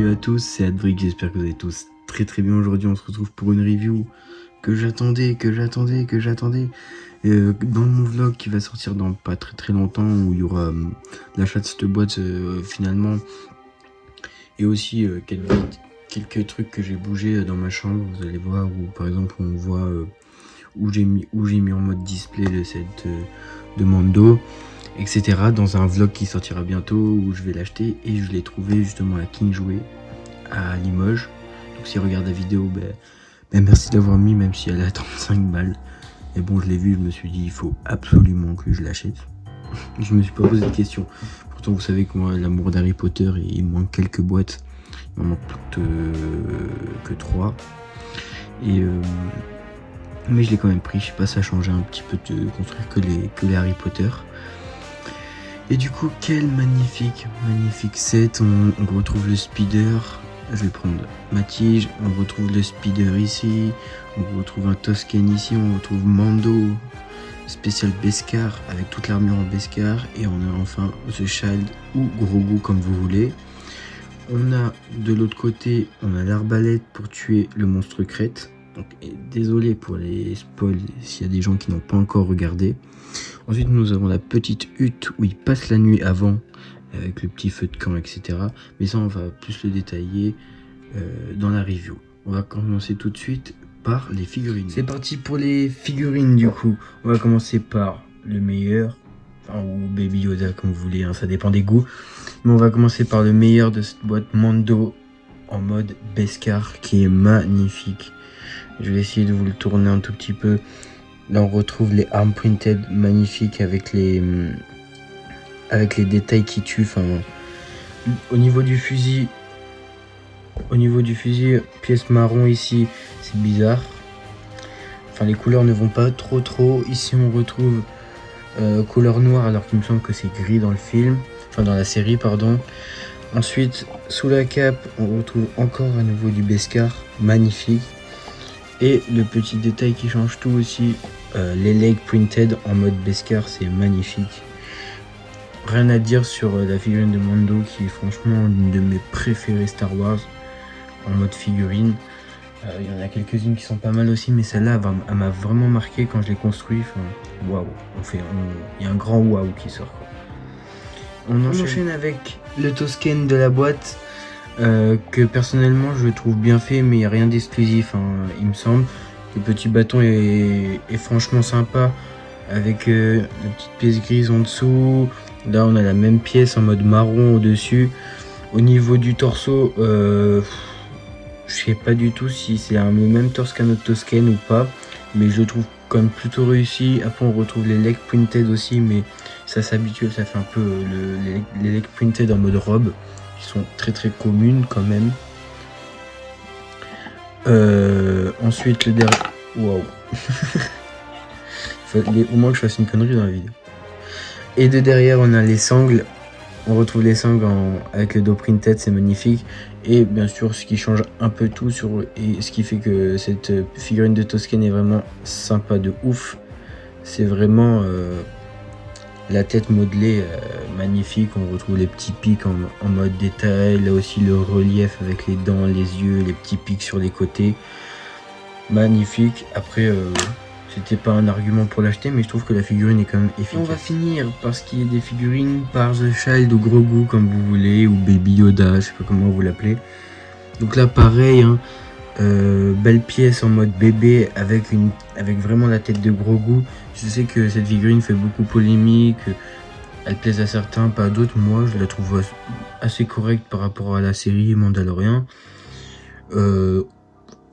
Salut à tous, c'est Adbrick, j'espère que vous allez tous très bien. Aujourd'hui on se retrouve pour une review que j'attendais. Dans mon vlog qui va sortir dans pas très longtemps, où il y aura l'achat de cette boîte finalement. Et aussi quelques trucs que j'ai bougé dans ma chambre, vous allez voir, où par exemple on voit où j'ai mis en mode display le set de Mando, etc. Dans un vlog qui sortira bientôt où je vais l'acheter, et je l'ai trouvé justement à King Jouet à Limoges. Donc si regarde la vidéo, merci d'avoir mis, même si elle est à 35 balles. Mais bon, je l'ai vu, je me suis dit il faut absolument que je l'achète. Je me suis pas posé de questions. Pourtant vous savez que moi, l'amour d'Harry Potter, il me manque quelques boîtes. Il m'en manque que 3. Mais je l'ai quand même pris. Je sais pas, ça a changé un petit peu de construire que les Harry Potter. Et du coup, quel magnifique set. On retrouve le speeder. Je vais prendre ma tige. On retrouve le speeder ici. On retrouve un Tosken ici. On retrouve Mando spécial Beskar avec toute l'armure en Beskar. Et on a enfin The Child ou Grogu comme vous voulez. On a de l'autre côté, on a l'arbalète pour tuer le monstre crête. Donc désolé pour les spoils s'il y a des gens qui n'ont pas encore regardé. Ensuite nous avons la petite hutte où il passe la nuit avant, avec le petit feu de camp, etc. Mais ça on va plus le détailler dans la review. On va commencer tout de suite par les figurines. C'est parti pour les figurines du coup. On va commencer par le meilleur, enfin, ou Baby Yoda comme vous voulez, hein, ça dépend des goûts. Mais on va commencer par le meilleur de cette boîte, Mando en mode Beskar, qui est magnifique. Je vais essayer de vous le tourner un tout petit peu. Là on retrouve les arms printed magnifiques avec les détails qui tuent. Enfin, au niveau du fusil, pièce marron ici, c'est bizarre. Enfin, les couleurs ne vont pas trop. Ici on retrouve couleur noire, alors qu'il me semble que c'est gris dans le film, enfin dans la série pardon. Ensuite sous la cape on retrouve encore à nouveau du Beskar, magnifique. Et le petit détail qui change tout aussi, les legs printed en mode Beskar, c'est magnifique. Rien à dire sur la figurine de Mando, qui est franchement une de mes préférées Star Wars en mode figurine. Il y en a quelques-unes qui sont pas mal aussi, mais celle-là elle m'a vraiment marqué quand je l'ai construit. Enfin, waouh, il y a un grand waouh qui sort, quoi. On enchaîne avec le Tosken de la boîte, que personnellement je trouve bien fait, mais il n'y a rien d'exclusif, hein, il me semble. Le petit bâton est franchement sympa, avec la petite pièce grise en dessous. Là on a la même pièce en mode marron au dessus. Au niveau du torso, je sais pas du tout si c'est le même torse qu'un autre Tosken ou pas, mais je le trouve quand même plutôt réussi. Après on retrouve les legs printed aussi, mais ça s'habitue, ça fait un peu les legs printed en mode robe, qui sont très communes quand même. Ensuite le dernier, waouh. Au moins que je fasse une connerie dans la vidéo. Et de derrière on a les sangles. On retrouve les sangles avec le dos printed, c'est magnifique. Et bien sûr ce qui change un peu tout et ce qui fait que cette figurine de Tosken est vraiment sympa de ouf, c'est vraiment la tête modelée, magnifique. On retrouve les petits pics en mode détail. Là aussi le relief avec les dents, les yeux, les petits pics sur les côtés, magnifique. Après c'était pas un argument pour l'acheter, mais je trouve que la figurine est quand même efficace. On va finir par ce qui est des figurines, par The Child ou Grogu comme vous voulez, ou Baby Yoda, je sais pas comment vous l'appelez. Donc là pareil, hein, belle pièce en mode bébé avec vraiment la tête de Grogu. Je sais que cette figurine fait beaucoup polémique, elle plaise à certains, pas à d'autres. Moi je la trouve assez correcte par rapport à la série Mandalorian.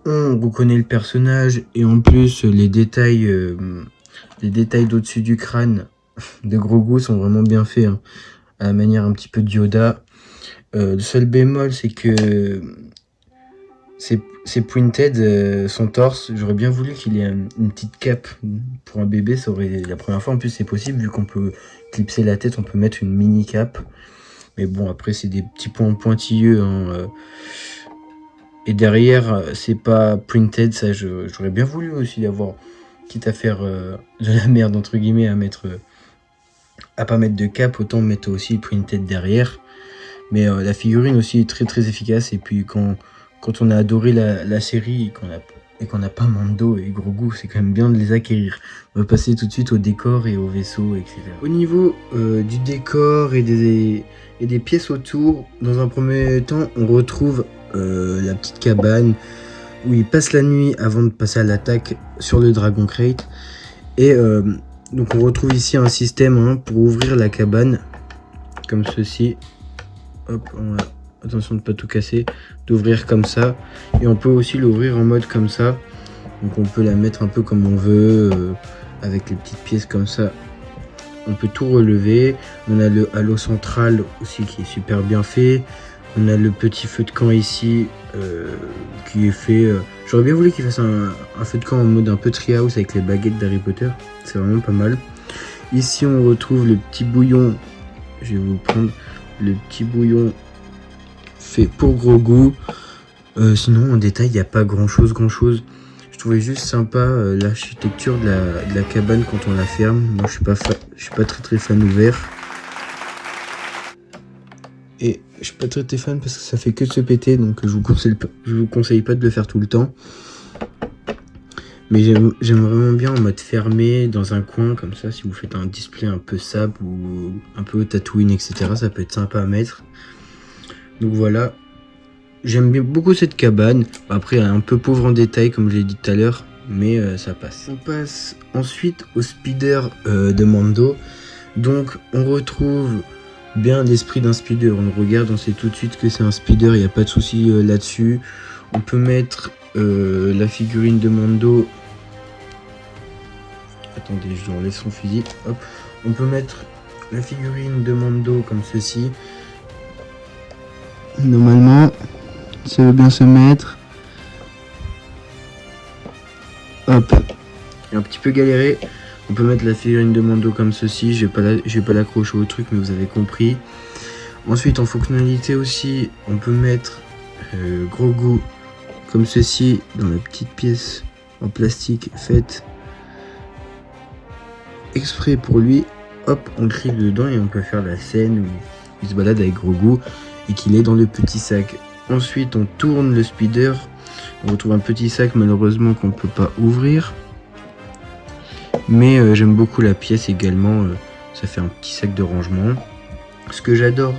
On reconnaît le personnage, et en plus les détails d'au-dessus du crâne de Grogu sont vraiment bien faits, hein, à la manière un petit peu de Yoda. Le seul bémol, c'est que c'est printed, son torse. J'aurais bien voulu qu'il ait une petite cape pour un bébé, ça aurait la première fois. En plus c'est possible, vu qu'on peut clipser la tête, on peut mettre une mini cape. Mais bon, après c'est des petits points pointilleux, hein, et derrière c'est pas printed. Ça j'aurais bien voulu aussi l'avoir, quitte à faire de la merde entre guillemets, à pas mettre de cap, autant mettre aussi printed derrière. Mais la figurine aussi est très très efficace. Et puis quand on a adoré la série et qu'on n'a pas Mando et Grogu, c'est quand même bien de les acquérir. On va passer tout de suite au décor et au vaisseau, etc. Au niveau du décor et des pièces autour, dans un premier temps, on retrouve la petite cabane où il passe la nuit avant de passer à l'attaque sur le Dragon Crate. Et donc on retrouve ici un système pour ouvrir la cabane, comme ceci. Hop, attention de ne pas tout casser, d'ouvrir comme ça. Et on peut aussi l'ouvrir en mode comme ça. Donc on peut la mettre un peu comme on veut, avec les petites pièces comme ça. On peut tout relever. On a le halo central aussi qui est super bien fait. On a le petit feu de camp ici qui est fait. J'aurais bien voulu qu'il fasse un feu de camp en mode un peu treehouse avec les baguettes d'Harry Potter. C'est vraiment pas mal. Ici on retrouve le petit bouillon. Je vais vous prendre le petit bouillon fait pour Grogu. Sinon en détail il n'y a pas grand chose. Je trouvais juste sympa l'architecture de la cabane quand on la ferme. Moi je suis pas très fan ouvert. Et je suis pas très fan parce que ça fait que de se péter, donc je vous conseille pas de le faire tout le temps. Mais j'aime vraiment bien en mode fermé, dans un coin comme ça, si vous faites un display un peu sable ou un peu Tatooine, etc. Ça peut être sympa à mettre. Donc voilà, j'aime beaucoup cette cabane. Après, elle est un peu pauvre en détail, comme je l'ai dit tout à l'heure, mais ça passe. On passe ensuite au speeder de Mando. Donc on retrouve bien l'esprit d'un speeder. On le regarde, on sait tout de suite que c'est un speeder, il n'y a pas de souci là-dessus. On peut mettre la figurine de Mando. Attendez, je dois enlever son fusil. Hop. On peut mettre la figurine de Mando comme ceci. Normalement, ça veut bien se mettre. Hop. J'ai un petit peu galéré. On peut mettre la figurine de Mando comme ceci. Je vais pas l'accrocher au truc, mais vous avez compris. Ensuite, en fonctionnalité aussi, on peut mettre Grogu comme ceci dans la petite pièce en plastique faite exprès pour lui. Hop, on clique dedans et on peut faire la scène où il se balade avec Grogu et qu'il est dans le petit sac. Ensuite, on tourne le speeder. On retrouve un petit sac malheureusement qu'on ne peut pas ouvrir. Mais j'aime beaucoup la pièce également. Ça fait un petit sac de rangement. Ce que j'adore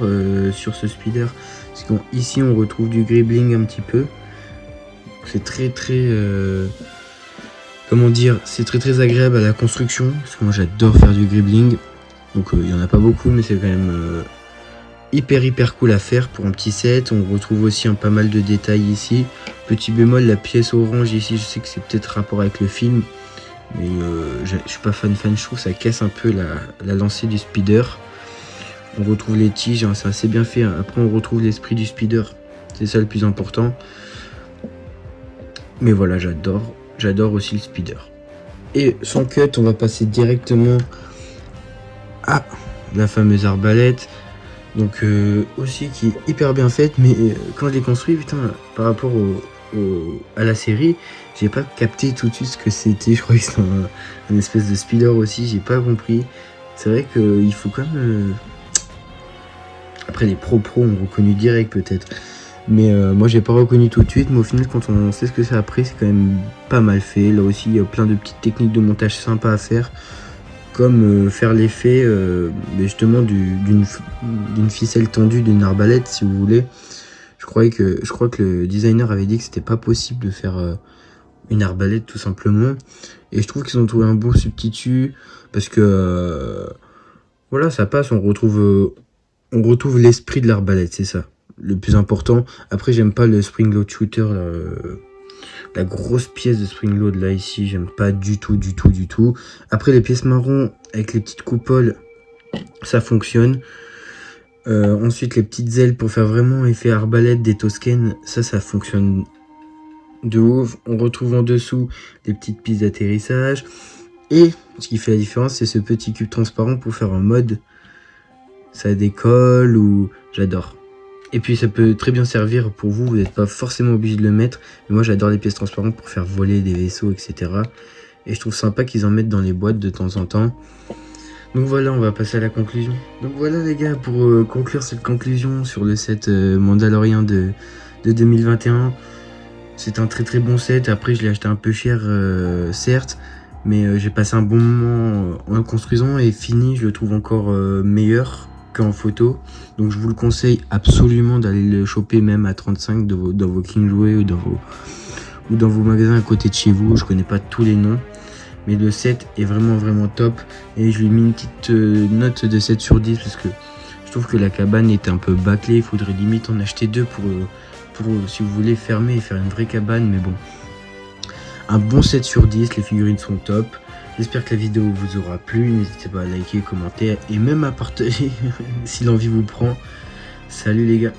sur ce speeder, c'est qu'ici on retrouve du gribbling un petit peu. C'est très comment dire, c'est très agréable à la construction, parce que moi j'adore faire du gribbling. Donc il n'y en a pas beaucoup, mais c'est quand même hyper cool à faire pour un petit set. On retrouve aussi pas mal de détails ici. Petit bémol, la pièce orange ici, je sais que c'est peut-être rapport avec le film, mais je suis pas fan, je trouve que ça casse un peu la lancée du speeder. On retrouve les tiges, c'est assez bien fait. Après on retrouve l'esprit du speeder, c'est ça le plus important. Mais voilà, j'adore aussi le speeder. Et sans cut, on va passer directement à la fameuse arbalète. Donc aussi qui est hyper bien faite, mais quand je l'ai construit, putain, par rapport à la série, j'ai pas capté tout de suite ce que c'était. Je crois que c'est un espèce de speeder aussi, j'ai pas compris. C'est vrai qu'il faut quand même... Après les pros ont reconnu direct peut-être. Mais moi j'ai pas reconnu tout de suite, mais au final quand on sait ce que c'est après, c'est quand même pas mal fait. Là aussi il y a plein de petites techniques de montage sympas à faire, comme faire l'effet justement d'une ficelle tendue d'une arbalète si vous voulez. Je crois que le designer avait dit que c'était pas possible de faire une arbalète tout simplement. Et je trouve qu'ils ont trouvé un bon substitut, parce que voilà, ça passe, on retrouve l'esprit de l'arbalète, c'est ça le plus important. Après j'aime pas le spring load shooter, la grosse pièce de spring load là ici, j'aime pas du tout. Après les pièces marron avec les petites coupoles, ça fonctionne. Ensuite les petites ailes pour faire vraiment effet arbalète des Tosken, ça fonctionne de ouf. On retrouve en dessous les petites pistes d'atterrissage, et ce qui fait la différence, c'est ce petit cube transparent pour faire en mode ça décolle, ou j'adore. Et puis ça peut très bien servir pour vous n'êtes pas forcément obligé de le mettre, mais moi j'adore les pièces transparentes pour faire voler des vaisseaux, etc. Et je trouve sympa qu'ils en mettent dans les boîtes de temps en temps. Donc voilà, on va passer à la conclusion. Donc voilà les gars, pour conclure cette conclusion sur le set Mandalorian de 2021. C'est un très très bon set. Après je l'ai acheté un peu cher certes, mais j'ai passé un bon moment en le construisant et fini je le trouve encore meilleur qu'en photo. Donc je vous le conseille absolument d'aller le choper même à 35 dans vos King Jouets ou dans vos magasins à côté de chez vous. Je connais pas tous les noms. Mais le set est vraiment top. Et je lui ai mis une petite note de 7 sur 10 parce que je trouve que la cabane est un peu bâclée. Il faudrait limite en acheter deux pour si vous voulez fermer et faire une vraie cabane. Mais bon, un bon 7 sur 10. Les figurines sont top. J'espère que la vidéo vous aura plu. N'hésitez pas à liker, commenter et même à partager si l'envie vous prend. Salut les gars.